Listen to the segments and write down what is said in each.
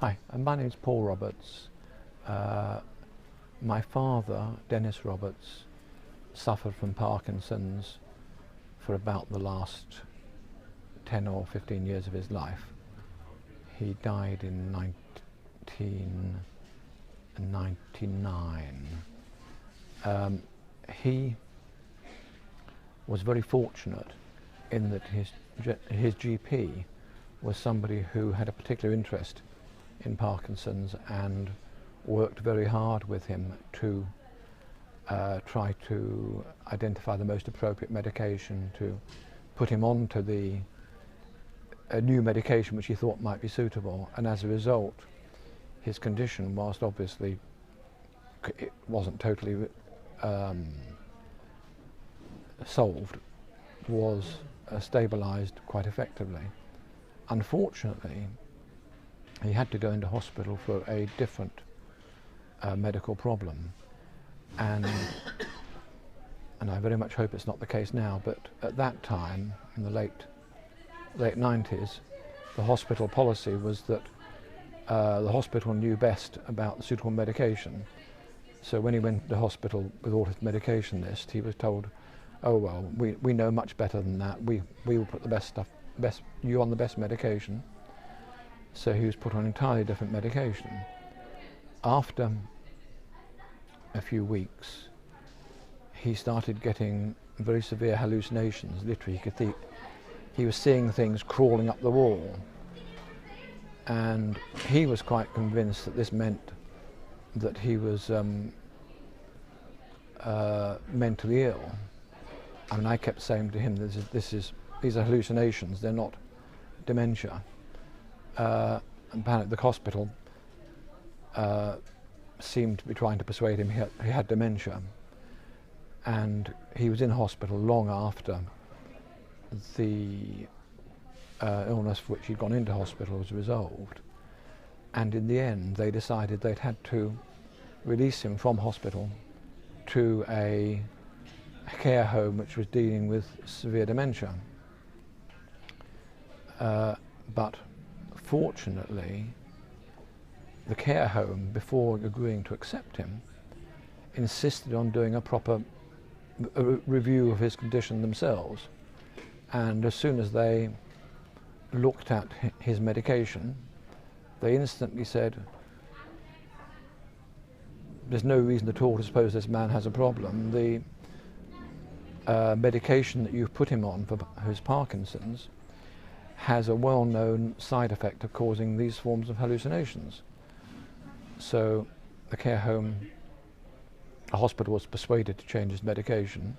Hi, my name is Paul Roberts. My father, Dennis Roberts, suffered from Parkinson's for about the last 10 or 15 years of his life. He died in 1999. He was very fortunate in that his GP was somebody who had a particular interest in Parkinson's and worked very hard with him to try to identify the most appropriate medication to put him onto a new medication which he thought might be suitable, and as a result his condition, whilst obviously it wasn't totally solved, was stabilised quite effectively. Unfortunately, he had to go into hospital for a different medical problem, and I very much hope it's not the case now, but at that time, in the late 90s, the hospital policy was that the hospital knew best about the suitable medication. So when he went to hospital with all his medication list, he was told, "Oh well, we know much better than that. We will put you on the best medication." So he was put on entirely different medication. After a few weeks, he started getting very severe hallucinations. Literally, he was seeing things crawling up the wall, and he was quite convinced that this meant that he was mentally ill. I mean, I kept saying to him, these are hallucinations, they're not dementia. Apparently the hospital seemed to be trying to persuade him he had dementia, and he was in hospital long after the illness for which he'd gone into hospital was resolved, and in the end they decided they'd had to release him from hospital to a care home which was dealing with severe dementia. But fortunately, the care home, before agreeing to accept him, insisted on doing a proper review of his condition themselves. And as soon as they looked at his medication, they instantly said, "There's no reason at all to suppose this man has a problem. The medication that you've put him on for his Parkinson's has a well-known side effect of causing these forms of hallucinations." So the care home, the hospital was persuaded to change his medication.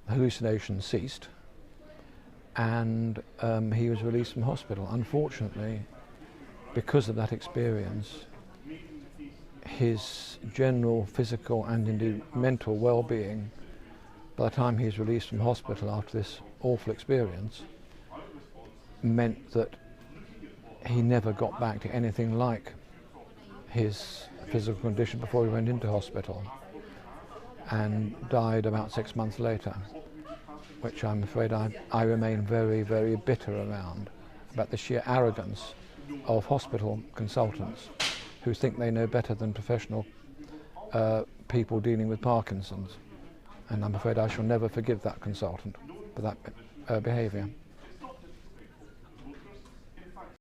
The hallucinations ceased, and he was released from hospital. Unfortunately, because of that experience, his general physical and indeed mental well-being, by the time he was released from hospital after this awful experience, meant that he never got back to anything like his physical condition before he went into hospital, and died about 6 months later, which I'm afraid I remain very, very bitter about the sheer arrogance of hospital consultants who think they know better than professional people dealing with Parkinson's. And I'm afraid I shall never forgive that consultant for that behaviour.